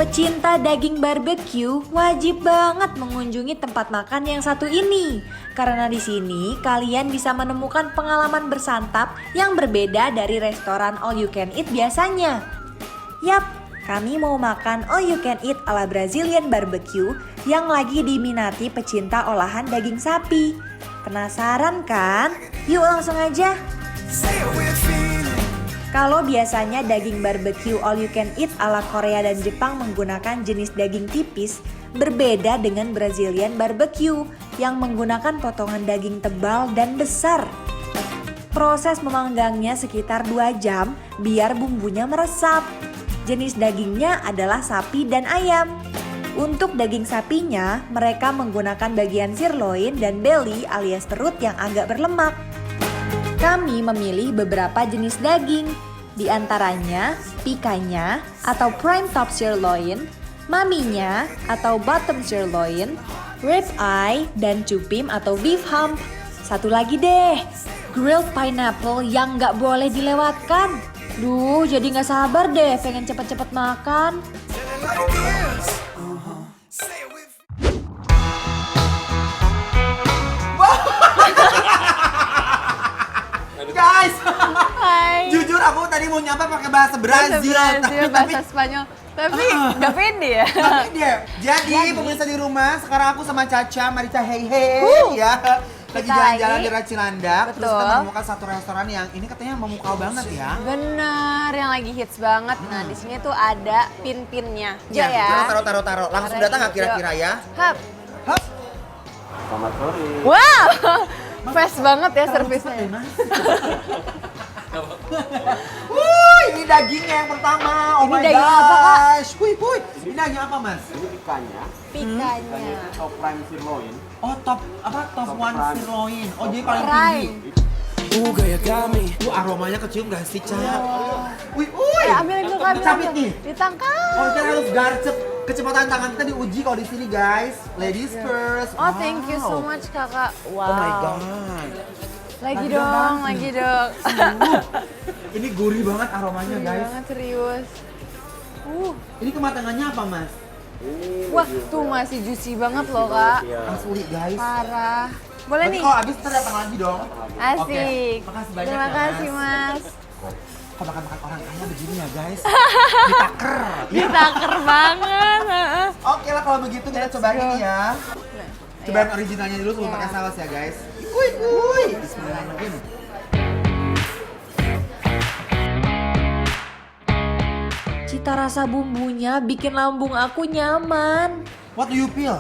Pecinta daging barbecue wajib banget mengunjungi tempat makan yang satu ini. Karena di sini kalian bisa menemukan pengalaman bersantap yang berbeda dari restoran all you can eat biasanya. Yap, kami mau makan all you can eat ala Brazilian barbecue yang lagi diminati pecinta olahan daging sapi. Penasaran kan? Yuk langsung aja. Kalau biasanya daging barbecue all you can eat ala Korea dan Jepang menggunakan jenis daging tipis, berbeda dengan Brazilian barbecue yang menggunakan potongan daging tebal dan besar. Proses memanggangnya sekitar 2 jam biar bumbunya meresap. Jenis dagingnya adalah sapi dan ayam. Untuk daging sapinya, mereka menggunakan bagian sirloin dan belly alias perut yang agak berlemak. Kami memilih beberapa jenis daging, di antaranya pikanya atau prime top sirloin, maminya atau bottom sirloin, rib eye, dan cupim atau beef hump. Satu lagi deh, grilled pineapple yang nggak boleh dilewatkan. Duh, jadi nggak sabar deh pengen cepet-cepet makan. Guys, Hai. jujur aku tadi mau nyapa pakai bahasa Brazil, bahasa Spanyol, tapi nggak pede ya. tapi dia. Jadi pemirsa di rumah, sekarang aku sama Caca, Marica, hey ya, lagi Kita jalan-jalan lagi. di Cilandak. Terus kita Betul. menemukan satu restoran yang ini katanya memukau banget ya. Bener, yang lagi hits banget. Nah, di sini tuh ada pin-pinnya. Ya, ya. taruh. Langsung datang nggak kira-kira ya? Hap. Hup. Selamat sore. Wow, fast banget ya servisnya. Wuih, ini dagingnya yang pertama. Oh Ini my daging apa, Kak? gosh. Wuih. Ini daging apa, Mas? Ini ikannya. Pikanya. Ikannya itu top prime sirloin. Oh, top Top one prime. sirloin. Oh, jadi paling Prime. tinggi. Aromanya kecium gak sih, Ca? Wih. Ambil dulu kan. Capit nih. Ditangkap. Oh, kita harus garcep. Kecepatan tangan kita diuji kalau di sini, guys. Ladies first. Oh, thank you so Wow. much, Kakak. Wow. Oh my god. Lagi Lagi dong, dong. lagi dong. Ini gurih banget aromanya, Gurih guys. banget, serius. Ini kematangannya apa, Mas? Wah, tuh masih juicy banget loh, Kak. Asli, guys. Parah. Boleh Berarti nih? kalau habis ntar datang lagi dong. Asik. Oke. Makasih banyak Terima ya, kasih, Mas. Kok makan-makan orang kaya begini ya, guys? Ditaker. Ditaker banget. Oke lah kalau begitu kita Let's cobain go. ini ya. Iya. Cobain originalnya dulu sebelum Iya. pakai saus ya, guys. Wuih. Bismillahirrahmanirrahim. Cita rasa bumbunya bikin lambung aku nyaman. What do you feel?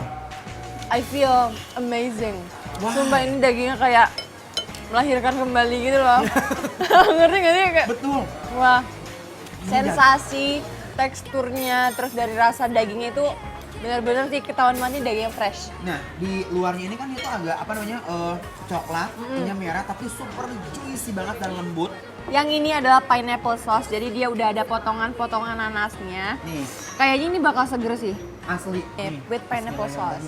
I feel amazing. Wah. Sumpah ini dagingnya kayak melahirkan kembali gitu loh. Ngerti gak sih? Kayak, Betul. wah, sensasi, teksturnya, terus dari rasa dagingnya itu benar-benar sih ketahuan banget ini daging yang fresh. Nah, di luarnya ini kan itu agak apa namanya coklat, ini merah tapi super juicy banget dan lembut. Yang ini adalah pineapple sauce, jadi dia udah ada potongan-potongan nanasnya. Nih, Kayaknya ini bakal seger sih. asli. With pineapple sauce.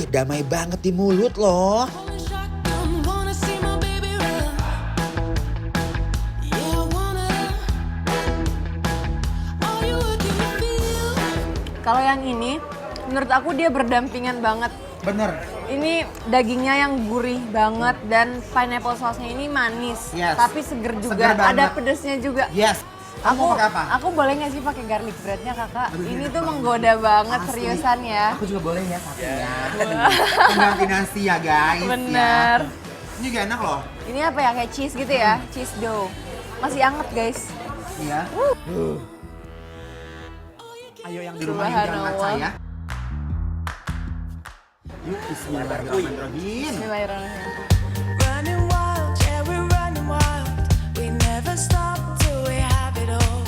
Damai banget di mulut loh. Kalau yang ini, menurut aku dia berdampingan banget. Bener. Ini dagingnya yang gurih banget dan pineapple sauce-nya ini manis, Yes. tapi seger juga. Seger banget. Ada pedesnya juga. Yes. Kamu mau pakai apa? Aku boleh nggak sih pakai garlic breadnya, Kakak? Aduh, Ini enak tuh banget. menggoda banget, Asli. seriusan ya. Aku juga boleh ya satu ya. Pengganti nasi ya, guys. Bener. Ya. Ini juga enak loh. Ini apa ya, kayak cheese gitu ya? Cheese dough. Masih anget, guys. Iya. Ayo yang di rumah yang jangan kaca Subhanallah. ya. Yuk, bismillahirrahmanirrahim. Bismillahirrahmanirrahim. Running wild, yeah, we're running wild. We never stop till we have it all.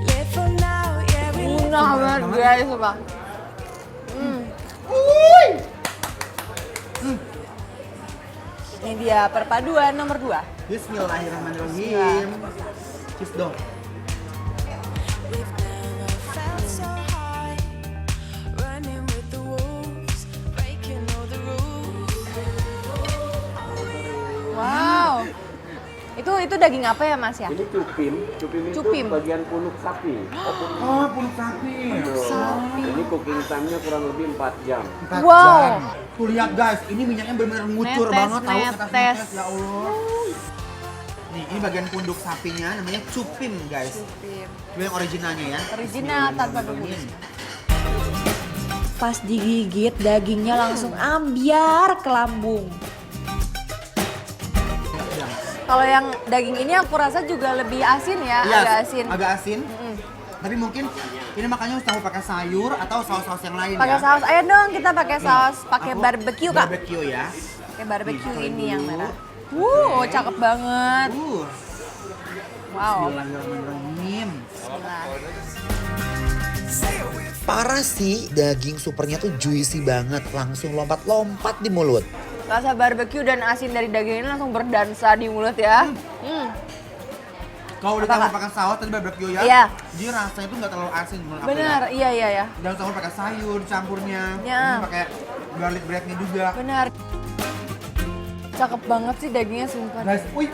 Live for now, yeah, we live. Enak banget, guys, sumpah. Ini dia perpaduan nomor 2. Bismillahirrahmanirrahim. Cheese dong. We've never felt so high. Running with the wolves, breaking all the rules. Wow. Itu daging apa ya Mas ya? Ini cupim. Cupim itu Cupim. bagian punuk sapi. Oh, punuk sapi. Ini cooking time-nya kurang lebih 4 jam. 4 Wow. jam. Tuh lihat guys, ini minyaknya benar-benar ngucur Netes, banget tahu netes. netes ya Allah. Nih, ini bagian punduk sapinya namanya cupim guys. Itu yang originalnya ya. Original tanpa bumbu. Pas digigit, dagingnya langsung ambiar ke lambung. Kalau yang daging ini aku rasa juga lebih asin ya, Iya, agak asin. Agak asin. Tapi mungkin ini makanya harus tahu pakai sayur atau saus-saus yang lain Pakai ya. saus, ayo dong kita pakai saus, pakai Aku barbecue Kak. Barbecue ya. Pakai barbecue Nih, ini yang dulu. merah. Cakep banget. Wow. Bismillahirrahmanirrahim. Bismillah. Parah sih, daging supernya tuh juicy banget, langsung lompat-lompat di mulut. Rasa barbecue dan asin dari daging ini langsung berdansa di mulut ya. Kalau udah Apa, tahu Kak? pakai saus tadi barbecue ya. Iya. Dia rasanya tuh nggak terlalu asin menurut aku. Benar, Ya. iya. Dan tahu pakai sayur campurnya. Ya. Ini pakai garlic breadnya juga. Benar. Cakep banget sih dagingnya sumpah. Guys, wih,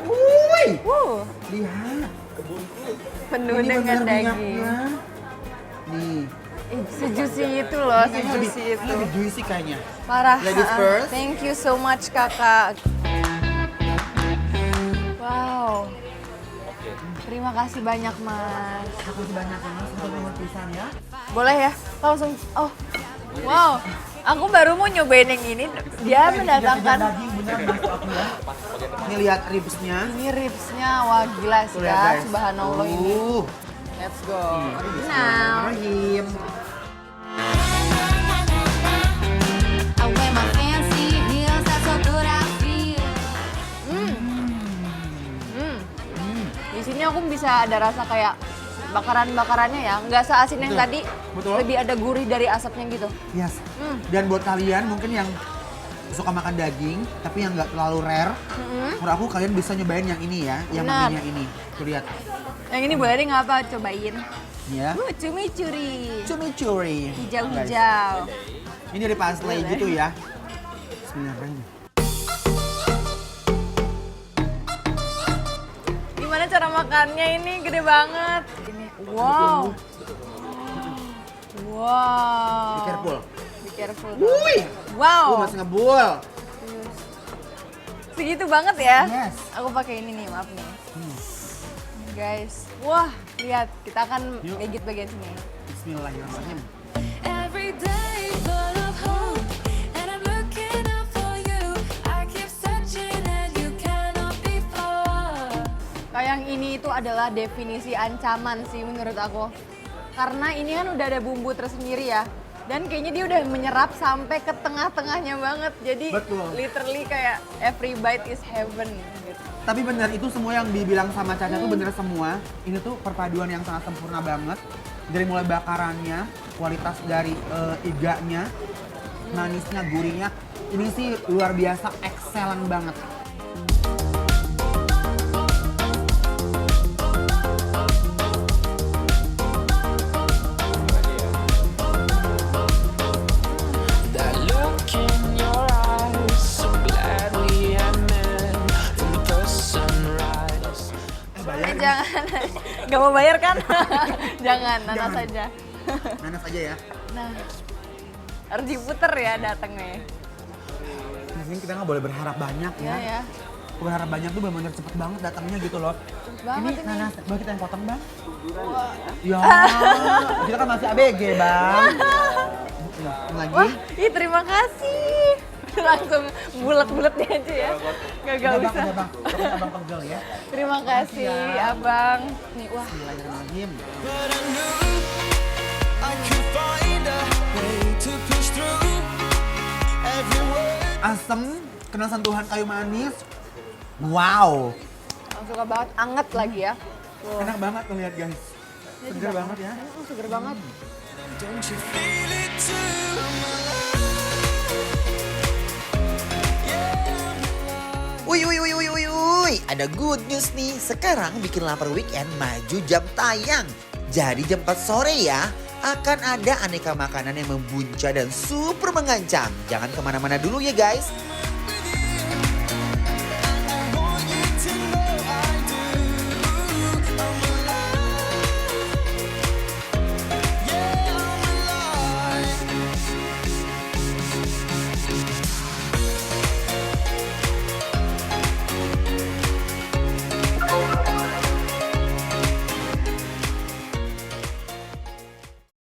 lihat. Penuh Ini dengan bener daging. minyaknya. Nih. Sejuicy itu loh, Ini sejuicy lebih, itu. lebih juicy kayaknya. Parah. Ladies first. Thank you so much kakak. Wow. Terima kasih banyak mas. Makasih banyak ya mas untuk pemutisan ya. Boleh ya? Langsung. Oh. Wow. Aku baru mau nyobain yang ini. Dia mendatangkan. Daging bener masuk aku ya. Ini lihat ribsnya. Ini ribsnya, wah gila sih Tuh lihat ya. guys. Subhanallah ini. Let's go. Original. Bismillahirrahmanirrahim. I wear my fancy heels, that's so good I feel. Di sini aku bisa ada rasa kayak bakaran-bakarannya ya, nggak seasin yang Betul. tadi. Betul. Lebih ada gurih dari asapnya gitu. Yes. Dan buat kalian mungkin yang suka makan daging tapi yang nggak terlalu rare, menurut aku kalian bisa nyobain yang ini ya, yang Benar. makinnya ini. Tuh lihat. Yang ini boleh deh nggak apa, cobain. Ya. Cumi-curi. Cumi-curi. Guys, Hijau-hijau. ini dari parsley Boleh. gitu ya. Bismillahirrahmanirrahim. Gimana cara makannya ini? Gede banget. Ini, wow. Wow. Be careful. Be careful. Wih. Wow. Masih ngebul. Segitu banget ya? Yes. Aku pakai ini nih, maaf nih. Ini guys. Wah, lihat. Kita akan Yuk. gigit bagian sini. Bismillahirrahmanirrahim. Every day full of hope, and I'm looking out for you. I keep searching and you cannot be far. Kayak yang ini itu adalah definisi ancaman sih menurut aku. Karena ini kan udah ada bumbu tersendiri ya. Dan kayaknya dia udah menyerap sampai ke tengah-tengahnya banget. Jadi Betul. literally kayak every bite is heaven gitu. Tapi benar itu semua yang dibilang sama Caca tuh bener semua. Ini tuh perpaduan yang sangat sempurna banget. Dari mulai bakarannya, kualitas dari iganya, manisnya, gurihnya. Ini sih luar biasa, excellent banget. That look in your eyes, so glad we had met from the first sunrise. Jangan, gak mau bayar kan? Jangan, nanas Jangan. aja. Nanas aja ya. Nah, harus diputer ya datangnya. Di sini kita nggak boleh berharap banyak Ya ya. ya. Berharap banyak tuh benar-benar cepet banget datangnya gitu loh. banget ini. Nanas, boleh kita yang potong bang? Ya, kita kan masih ABG bang. Yang lagi. Wah, ih terima kasih. Langsung bulat-bulat dia aja ya. Gak Udah, Bang, usah. udah, Bang. Pokoknya abang pegel ya. Terima kasih abang. Nih wah. Bismillahirrahmanirrahim. But I knew I could find a way to push through every word. Asem, kena sentuhan kayu manis. Wow, Aku suka banget, anget lagi ya. Tuh. enak banget tuh lihat guys. Seger banget ya. Seger banget. Don't you feel it too? Uy, ada good news nih. Sekarang bikin lapar weekend maju jam tayang. Jadi jam 4 sore ya, akan ada aneka makanan yang membuncah dan super mengancam. Jangan kemana-mana dulu ya guys.